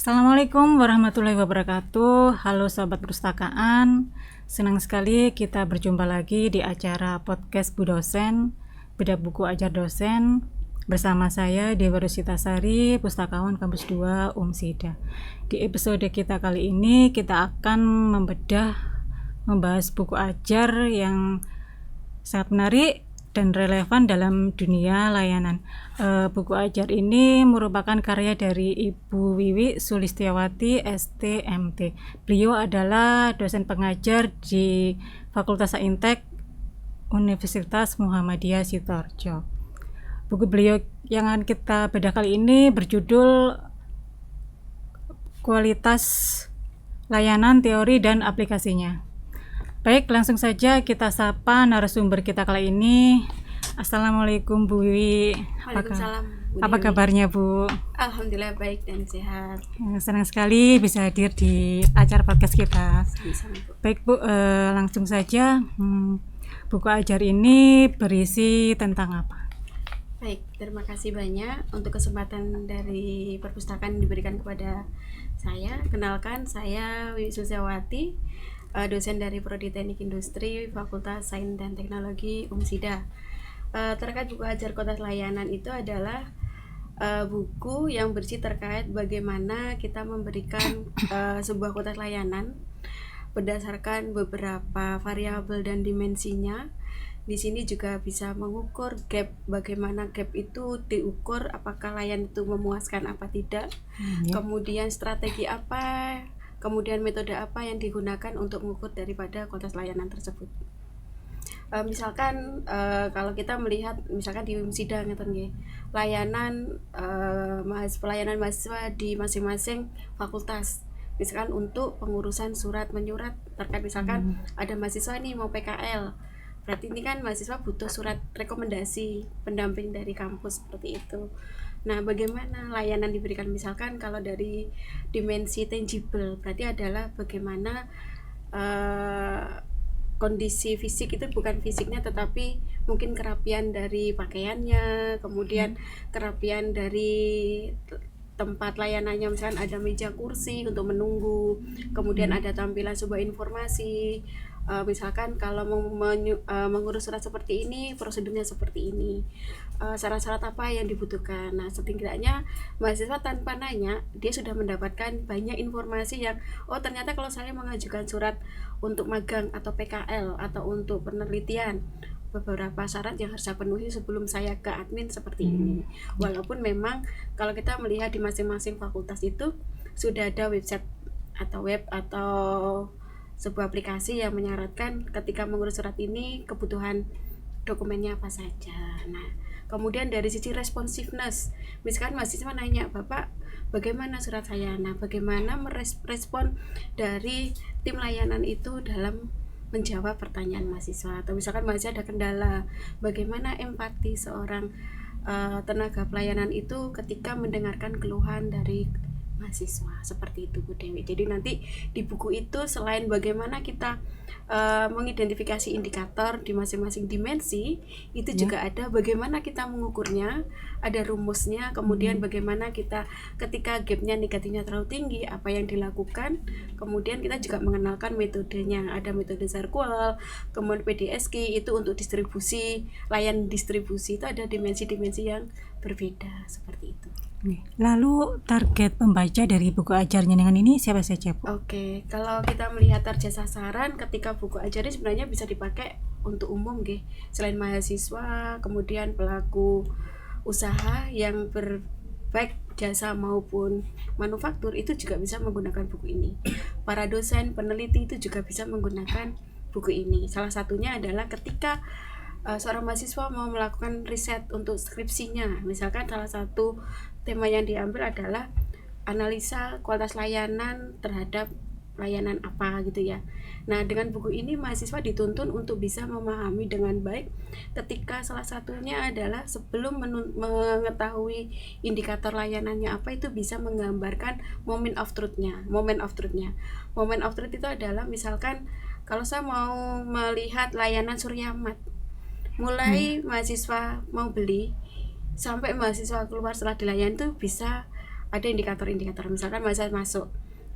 Assalamualaikum warahmatullahi wabarakatuh. Halo sahabat perpustakaan, senang sekali kita berjumpa lagi di acara podcast Bu Dosen, Bedah Buku Ajar Dosen, bersama saya Dewa Rositasari, Pustakawan Kampus 2 UMSIDA. Di episode kita kali ini kita akan membahas buku ajar yang sangat menarik dan relevan dalam dunia layanan. Buku ajar ini merupakan karya dari Ibu Wiwi Sulistiawati STMT. Beliau adalah dosen pengajar di Fakultas Saintek Universitas Muhammadiyah Sidoarjo. Buku beliau yang akan kita bedah kali ini berjudul Kualitas Layanan, Teori dan Aplikasinya. Baik, langsung saja kita sapa narasumber kita kali ini. Assalamualaikum Bu Wiwi. Waalaikumsalam. Apa kabarnya Bu? Alhamdulillah baik dan sehat. Senang sekali bisa hadir di acara podcast kita. Sama-sama, Bu. Baik Bu, langsung saja. Buku ajar ini berisi tentang apa? Baik, terima kasih banyak untuk kesempatan dari perpustakaan yang diberikan kepada saya. Kenalkan, saya Wiwi Sulistiawati, dosen dari Prodi Teknik Industri Fakultas Sains dan Teknologi UMSIDA. Terkait buku ajar kualitas layanan itu adalah buku yang berisi terkait bagaimana kita memberikan sebuah kualitas layanan berdasarkan beberapa variabel dan dimensinya. Di sini juga bisa mengukur gap, bagaimana gap itu diukur, apakah layanan itu memuaskan apa tidak, kemudian strategi apa, kemudian metode apa yang digunakan untuk mengukur daripada kualitas layanan tersebut. Misalkan kalau kita melihat misalkan di UMSIDA layanan pelayanan mahasiswa di masing-masing fakultas, misalkan untuk pengurusan surat menyurat terkait misalkan ada mahasiswa nih mau PKL, berarti ini kan mahasiswa butuh surat rekomendasi pendamping dari kampus seperti itu. Nah, bagaimana layanan diberikan? Misalkan kalau dari dimensi tangible, berarti adalah bagaimana kondisi fisik itu bukan fisiknya, tetapi mungkin kerapian dari pakaiannya, kemudian kerapian dari tempat layanannya, misalkan ada meja kursi untuk menunggu, kemudian ada tampilan sebuah informasi. Misalkan kalau mengurus surat seperti ini, prosedurnya seperti ini, syarat-syarat apa yang dibutuhkan. Nah, setidaknya mahasiswa tanpa nanya, dia sudah mendapatkan banyak informasi yang, oh ternyata kalau saya mengajukan surat untuk magang atau PKL atau untuk penelitian, beberapa syarat yang harus saya penuhi sebelum saya ke admin seperti ini. Walaupun memang kalau kita melihat di masing-masing fakultas itu sudah ada website atau web atau sebuah aplikasi yang menyarankan ketika mengurus surat ini kebutuhan dokumennya apa saja. Nah, kemudian dari sisi responsiveness, misalkan mahasiswa nanya, Bapak bagaimana surat saya? Nah, bagaimana merespon dari tim layanan itu dalam menjawab pertanyaan mahasiswa, atau misalkan mahasiswa ada kendala, bagaimana empati seorang tenaga pelayanan itu ketika mendengarkan keluhan dari mahasiswa, seperti itu Bu Dewi. Jadi nanti di buku itu selain bagaimana kita mengidentifikasi indikator di masing-masing dimensi, itu juga ada bagaimana kita mengukurnya, ada rumusnya, kemudian bagaimana kita ketika gapnya negatifnya terlalu tinggi, apa yang dilakukan, kemudian kita juga mengenalkan metodenya, ada metode Zirkwall, kemudian PDSK itu untuk distribusi, layanan distribusi itu ada dimensi-dimensi yang berbeda seperti itu. Lalu target pembaca dari buku ajarnya dengan ini siapa saja Bu? Oke, kalau kita melihat target sasaran ketika buku ajar ini sebenarnya bisa dipakai untuk umum selain mahasiswa, kemudian pelaku usaha yang baik jasa maupun manufaktur itu juga bisa menggunakan buku ini. Para dosen, peneliti itu juga bisa menggunakan buku ini. Salah satunya adalah ketika seorang mahasiswa mau melakukan riset untuk skripsinya, misalkan salah satu tema yang diambil adalah analisa kualitas layanan terhadap layanan apa gitu ya. Nah, dengan buku ini mahasiswa dituntun untuk bisa memahami dengan baik ketika salah satunya adalah sebelum mengetahui indikator layanannya apa, itu bisa menggambarkan moment of truth-nya. Moment of truth itu adalah misalkan kalau saya mau melihat layanan Suryamat, mulai mahasiswa mau beli sampai mahasiswa keluar setelah dilayani itu bisa ada indikator-indikator. Misalkan masa masuk,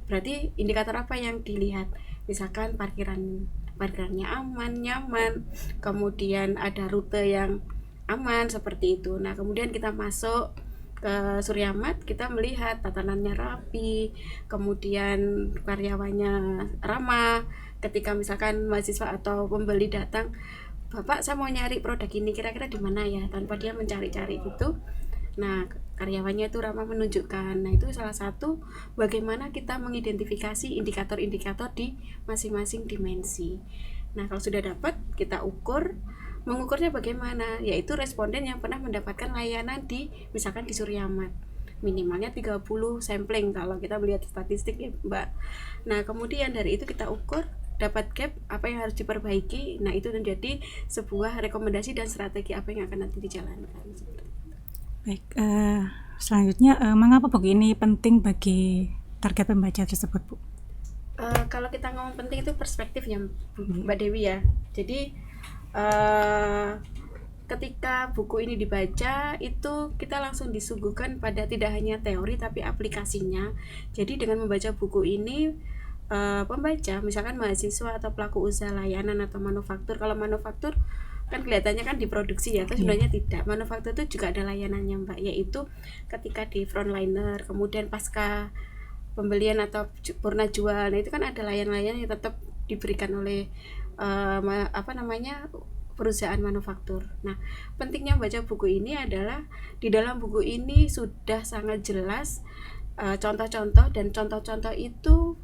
berarti indikator apa yang dilihat? Misalkan parkirannya aman, nyaman, kemudian ada rute yang aman seperti itu. Nah, kemudian kita masuk ke Suryamat, kita melihat tatanannya rapi, kemudian karyawannya ramah. Ketika misalkan mahasiswa atau pembeli datang, Bapak saya mau nyari produk ini, kira-kira di mana ya, tanpa dia mencari-cari gitu. Nah, karyawannya itu ramah menunjukkan. Nah, itu salah satu bagaimana kita mengidentifikasi indikator-indikator di masing-masing dimensi. Nah, kalau sudah dapat, kita ukur. Mengukurnya bagaimana? Yaitu responden yang pernah mendapatkan layanan di misalkan di Suryamat. Minimalnya 30 sampling kalau kita melihat statistik ya, Mbak. Nah, kemudian dari itu kita ukur dapat gap apa yang harus diperbaiki. Nah, itu menjadi sebuah rekomendasi dan strategi apa yang akan nanti dijalankan. Baik, selanjutnya mengapa buku ini penting bagi target pembaca tersebut, Bu? Kalau kita ngomong penting itu perspektifnya, Mbak Dewi ya. Jadi ketika buku ini dibaca itu kita langsung disuguhkan pada tidak hanya teori tapi aplikasinya. Jadi dengan membaca buku ini pembaca, misalkan mahasiswa atau pelaku usaha layanan atau manufaktur. Kalau manufaktur kan kelihatannya kan diproduksi ya, tapi sebenarnya tidak. Manufaktur itu juga ada layanannya, Mbak, yaitu ketika di frontliner, kemudian pasca pembelian atau purna jual. Nah, itu kan ada layanan-layanan yang tetap diberikan oleh perusahaan manufaktur. Nah, pentingnya membaca buku ini adalah di dalam buku ini sudah sangat jelas contoh-contoh, dan contoh-contoh itu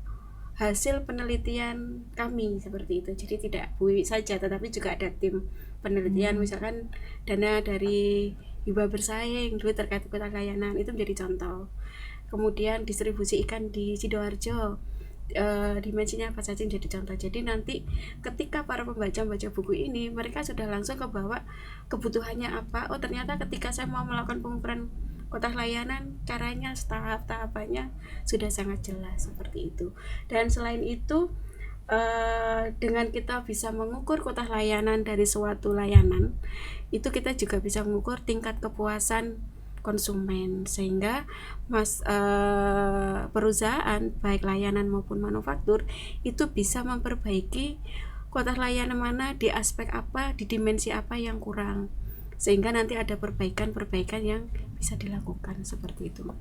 hasil penelitian kami seperti itu. Jadi tidak Bu Wiwi saja, tetapi juga ada tim penelitian. Misalkan dana dari hibah bersaing, duit terkait kota layanan, itu menjadi contoh. Kemudian distribusi ikan di Sidoarjo, dimensinya apa saja menjadi contoh. Jadi nanti ketika para pembaca membaca buku ini, mereka sudah langsung kebawa kebutuhannya apa. Oh, ternyata ketika saya mau melakukan pengukuran kotak layanan, caranya, tahap-tahapannya sudah sangat jelas seperti itu. Dan selain itu, dengan kita bisa mengukur kotak layanan dari suatu layanan, itu kita juga bisa mengukur tingkat kepuasan konsumen, sehingga perusahaan baik layanan maupun manufaktur itu bisa memperbaiki kotak layanan mana, di aspek apa, di dimensi apa yang kurang, sehingga nanti ada perbaikan-perbaikan yang bisa dilakukan seperti itu.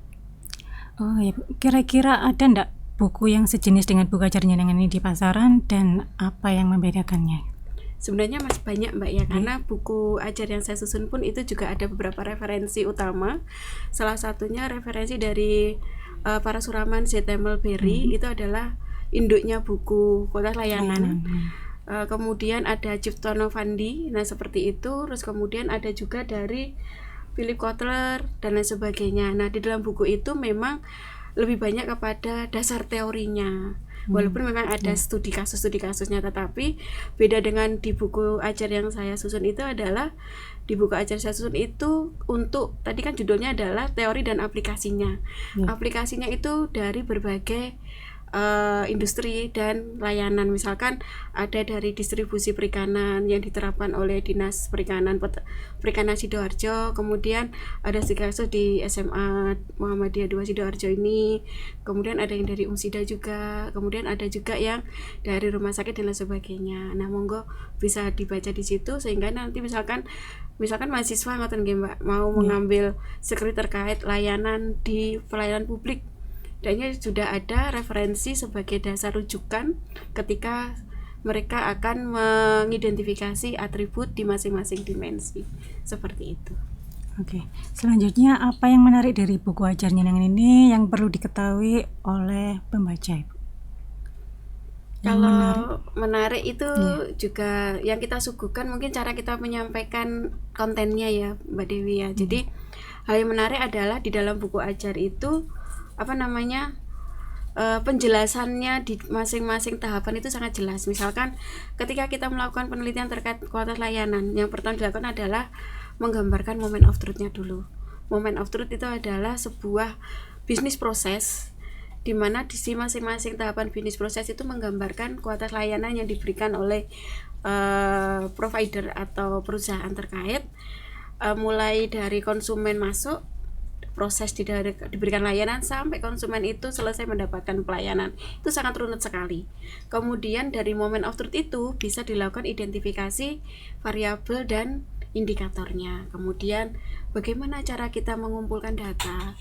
Oh ya, kira-kira ada enggak buku yang sejenis dengan buku ajar jenengan ini di pasaran, dan apa yang membedakannya? Sebenarnya masih banyak, Mbak ya, karena buku ajar yang saya susun pun itu juga ada beberapa referensi utama. Salah satunya referensi dari Parasuraman Zetemel Berry, itu adalah induknya buku kotak layanan. Kemudian ada Ciptono Fandi, nah seperti itu. Terus kemudian ada juga dari Philip Kotler dan lain sebagainya. Nah, di dalam buku itu memang lebih banyak kepada dasar teorinya. Walaupun memang ada studi kasusnya, tetapi beda dengan di buku ajar yang saya susun itu adalah, di buku ajar saya susun itu untuk, tadi kan judulnya adalah teori dan aplikasinya. Aplikasinya itu dari berbagai industri dan layanan. Misalkan ada dari distribusi perikanan yang diterapkan oleh Dinas Perikanan Sidoarjo, kemudian ada kasus di SMA Muhammadiyah 2 Sidoarjo ini, kemudian ada yang dari Umsida juga, kemudian ada juga yang dari rumah sakit dan lain sebagainya. Nah, monggo bisa dibaca di situ, sehingga nanti misalkan mahasiswa ngoten nggih, Mbak, mau mengambil skrip terkait layanan di pelayanan publik, dan sudah ada referensi sebagai dasar rujukan ketika mereka akan mengidentifikasi atribut di masing-masing dimensi, seperti itu. Oke, selanjutnya apa yang menarik dari buku ajar jenengan ini yang perlu diketahui oleh pembaca, Ibu? Kalau menarik itu juga yang kita suguhkan, mungkin cara kita menyampaikan kontennya ya, Mbak Dewi ya. Jadi hal yang menarik adalah di dalam buku ajar itu penjelasannya di masing-masing tahapan itu sangat jelas. Misalkan ketika kita melakukan penelitian terkait kualitas layanan, yang pertama dilakukan adalah menggambarkan moment of truth-nya dulu. Moment of truth itu adalah sebuah bisnis proses, di mana di masing-masing tahapan bisnis proses itu menggambarkan kualitas layanan yang diberikan oleh provider atau perusahaan terkait, mulai dari konsumen masuk, proses diberikan layanan sampai konsumen itu selesai mendapatkan pelayanan. Itu sangat runut sekali. Kemudian dari moment of truth itu bisa dilakukan identifikasi variabel dan indikatornya. Kemudian bagaimana cara kita mengumpulkan data,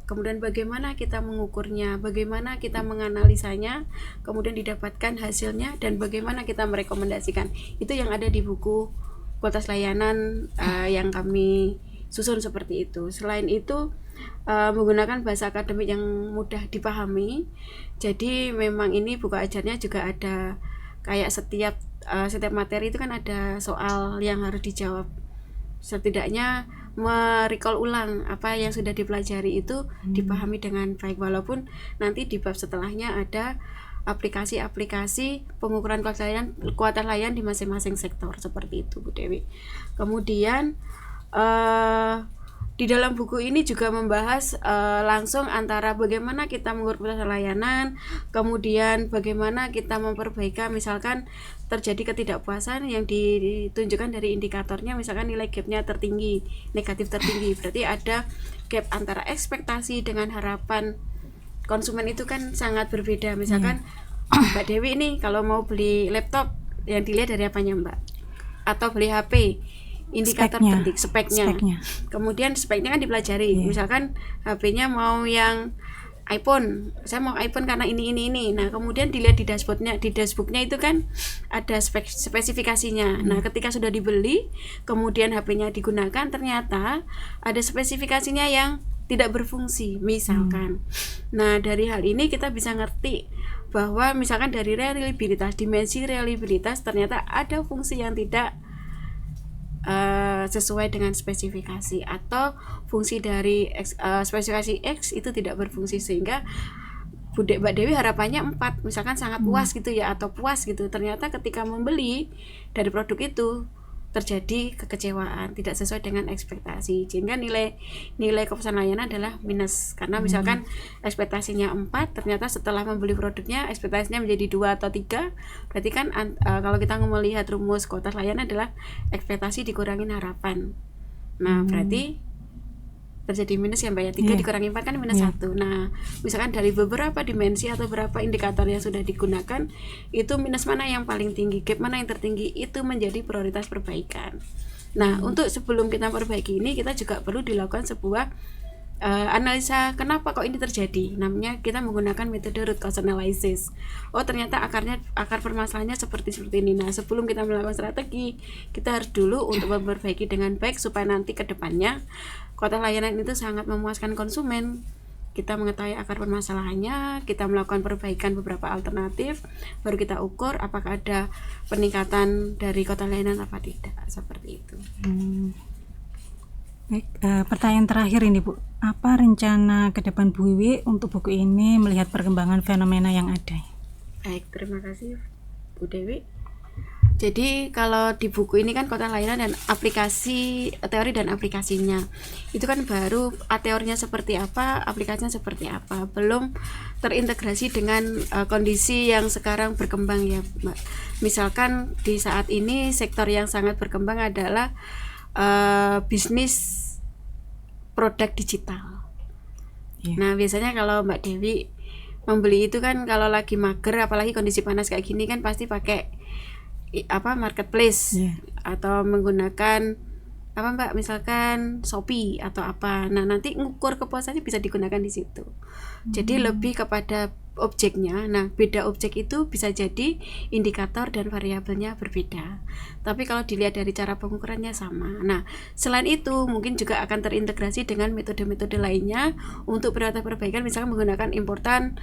kemudian bagaimana kita mengukurnya, bagaimana kita menganalisanya, kemudian didapatkan hasilnya, dan bagaimana kita merekomendasikan. Itu yang ada di buku kualitas layanan yang kami susun seperti itu. Selain itu menggunakan bahasa akademik yang mudah dipahami. Jadi memang ini buku ajarnya juga ada kayak setiap materi itu kan ada soal yang harus dijawab. Setidaknya merecall ulang apa yang sudah dipelajari itu dipahami dengan baik, walaupun nanti di bab setelahnya ada aplikasi-aplikasi pengukuran kualitas layanan di masing-masing sektor seperti itu, Bu Dewi. Kemudian di dalam buku ini juga membahas langsung antara bagaimana kita mengukur kualitas layanan, kemudian bagaimana kita memperbaiki, misalkan terjadi ketidakpuasan yang ditunjukkan dari indikatornya, misalkan nilai gapnya tertinggi, negatif tertinggi, berarti ada gap antara ekspektasi dengan harapan konsumen itu kan sangat berbeda. Misalkan Mbak Dewi ini kalau mau beli laptop yang dilihat dari apanya Mbak? Atau beli HP, indikator penting speknya. Kemudian speknya kan dipelajari. Misalkan HP-nya mau yang iPhone, saya mau iPhone karena ini. Nah, kemudian dilihat di dashboardnya, di dashbooknya itu kan ada spesifikasinya. Nah, ketika sudah dibeli, kemudian HP-nya digunakan, ternyata ada spesifikasinya yang tidak berfungsi, misalkan. Nah, dari hal ini kita bisa ngerti bahwa misalkan dari reliabilitas, dimensi reliabilitas, ternyata ada fungsi yang tidak sesuai dengan spesifikasi, atau fungsi dari spesifikasi X itu tidak berfungsi, sehingga Mbak Dewi harapannya 4, misalkan sangat puas gitu ya, atau puas gitu, ternyata ketika membeli dari produk itu terjadi kekecewaan, tidak sesuai dengan ekspektasi, sehingga nilai kepuasan layanan adalah minus, karena misalkan ekspektasinya 4, ternyata setelah membeli produknya ekspektasinya menjadi 2 atau 3, berarti kan kalau kita melihat rumus kualitas layanan adalah ekspektasi dikurangin harapan. Nah, berarti terjadi minus ya Mbak ya, 3 dikurangi 4 kan minus 1. Nah, misalkan dari beberapa dimensi atau beberapa indikator yang sudah digunakan, itu minus mana yang paling tinggi, gap mana yang tertinggi, itu menjadi prioritas perbaikan. Nah, untuk sebelum kita perbaiki ini, kita juga perlu dilakukan sebuah analisa kenapa kok ini terjadi. Namanya kita menggunakan metode root cause analysis. Oh, ternyata akar permasalahannya seperti ini. Nah, sebelum kita melakukan strategi, kita harus dulu untuk memperbaiki dengan baik supaya nanti ke depannya kualitas layanan itu sangat memuaskan konsumen. Kita mengetahui akar permasalahannya, kita melakukan perbaikan beberapa alternatif, baru kita ukur apakah ada peningkatan dari kualitas layanan apa tidak, seperti itu. Baik, pertanyaan terakhir ini Bu, apa rencana ke depan Bu Wiwi untuk buku ini melihat perkembangan fenomena yang ada? Baik, terima kasih Bu Dewi. Jadi kalau di buku ini kan kualitas layanan dan aplikasi, teori dan aplikasinya itu kan baru teorinya seperti apa, aplikasinya seperti apa, belum terintegrasi dengan kondisi yang sekarang berkembang ya Mbak. Misalkan di saat ini sektor yang sangat berkembang adalah bisnis produk digital. Nah, biasanya kalau Mbak Dewi membeli itu kan kalau lagi mager, apalagi kondisi panas kayak gini kan pasti pakai marketplace atau menggunakan Mbak, misalkan Shopee atau apa. Nah, nanti ngukur kepuasannya bisa digunakan di situ. Jadi lebih kepada objeknya. Nah, beda objek itu bisa jadi indikator dan variabelnya berbeda. Tapi kalau dilihat dari cara pengukurannya sama. Nah, selain itu mungkin juga akan terintegrasi dengan metode-metode lainnya untuk perbaikan, misalkan menggunakan important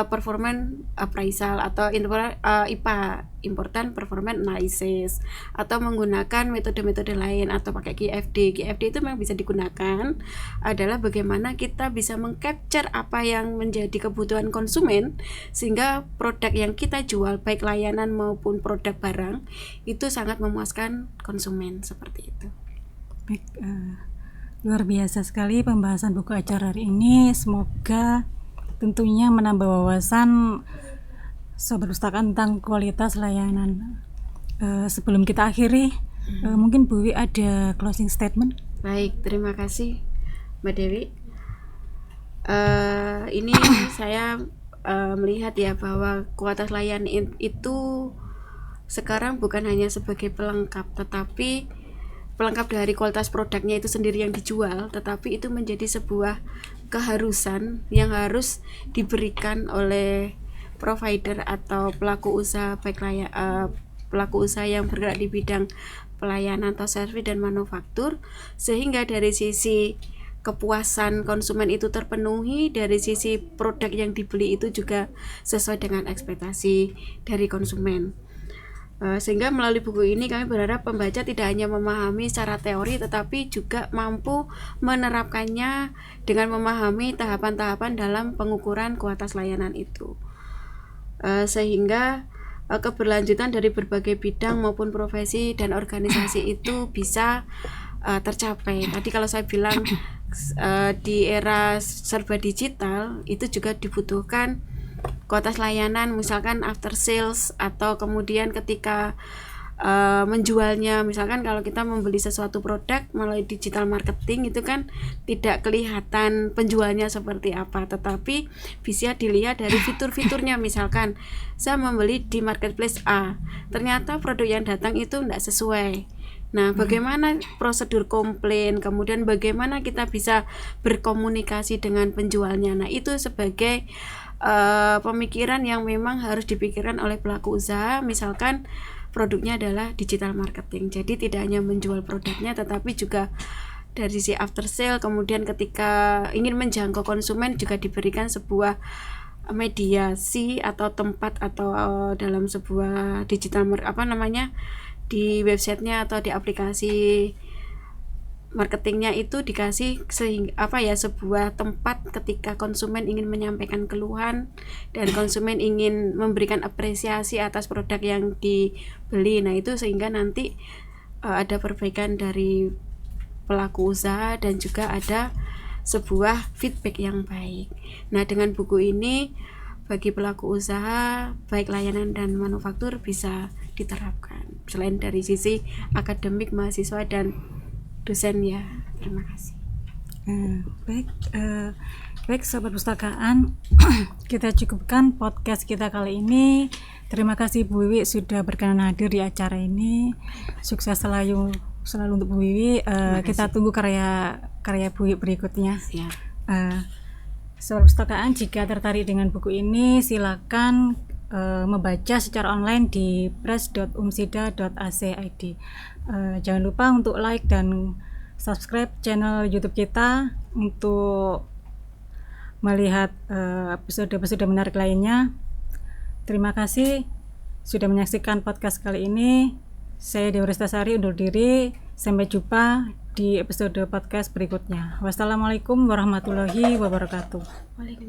performance appraisal atau IPA, important performance analysis, atau menggunakan metode-metode lain atau pakai GFD. GFD itu memang bisa digunakan, adalah bagaimana kita bisa mengcapture apa yang menjadi kebutuhan konsumen, sehingga produk yang kita jual baik layanan maupun produk barang itu sangat memuaskan konsumen, seperti itu. Baik, luar biasa sekali pembahasan buku ajar hari ini. Semoga tentunya menambah wawasan Sobat Pustaka tentang kualitas layanan. Sebelum kita akhiri, mungkin Bu Wi ada closing statement. Baik, terima kasih Mbak Dewi. Ini saya melihat ya bahwa kualitas layanan itu sekarang bukan hanya sebagai pelengkap, tetapi pelengkap dari kualitas produknya itu sendiri yang dijual, tetapi itu menjadi sebuah keharusan yang harus diberikan oleh provider atau pelaku usaha, baik pelaku usaha yang bergerak di bidang pelayanan atau servis dan manufaktur, sehingga dari sisi kepuasan konsumen itu terpenuhi, dari sisi produk yang dibeli itu juga sesuai dengan ekspektasi dari konsumen. Sehingga melalui buku ini kami berharap pembaca tidak hanya memahami secara teori, tetapi juga mampu menerapkannya dengan memahami tahapan-tahapan dalam pengukuran kualitas layanan itu, sehingga keberlanjutan dari berbagai bidang maupun profesi dan organisasi itu bisa tercapai. Tadi kalau saya bilang di era serba digital itu juga dibutuhkan kualitas layanan, misalkan after sales, atau kemudian ketika menjualnya. Misalkan kalau kita membeli sesuatu produk melalui digital marketing itu kan tidak kelihatan penjualnya seperti apa, tetapi bisa dilihat dari fitur-fiturnya. Misalkan saya membeli di marketplace A, ternyata produk yang datang itu tidak sesuai. Nah, bagaimana prosedur komplain, kemudian bagaimana kita bisa berkomunikasi dengan penjualnya. Nah, itu sebagai pemikiran yang memang harus dipikirkan oleh pelaku usaha. Misalkan produknya adalah digital marketing, jadi tidak hanya menjual produknya, tetapi juga dari si after sale, kemudian ketika ingin menjangkau konsumen juga diberikan sebuah mediasi atau tempat atau dalam sebuah digital di websitenya atau di aplikasi marketingnya itu dikasih sebuah tempat ketika konsumen ingin menyampaikan keluhan dan konsumen ingin memberikan apresiasi atas produk yang dibeli. Nah, itu sehingga nanti ada perbaikan dari pelaku usaha dan juga ada sebuah feedback yang baik. Nah, dengan buku ini bagi pelaku usaha baik layanan dan manufaktur bisa diterapkan selain dari sisi akademik mahasiswa dan dosen ya. Terima kasih. Baik sobat pustakaan, kita cukupkan podcast kita kali ini. Terima kasih Bu Wiwi sudah berkenan hadir di acara ini. Sukses selalu untuk Bu Wiwi. Kita tunggu karya Bu Wiwi berikutnya. Sobat pustakaan, jika tertarik dengan buku ini silakan membaca secara online di press.umsida.ac.id. Jangan lupa untuk like dan subscribe channel YouTube kita untuk melihat episode-episode menarik lainnya. Terima kasih sudah menyaksikan podcast kali ini. Saya Dewi Restasari undur diri. Sampai jumpa di episode podcast berikutnya. Wassalamualaikum warahmatullahi wabarakatuh.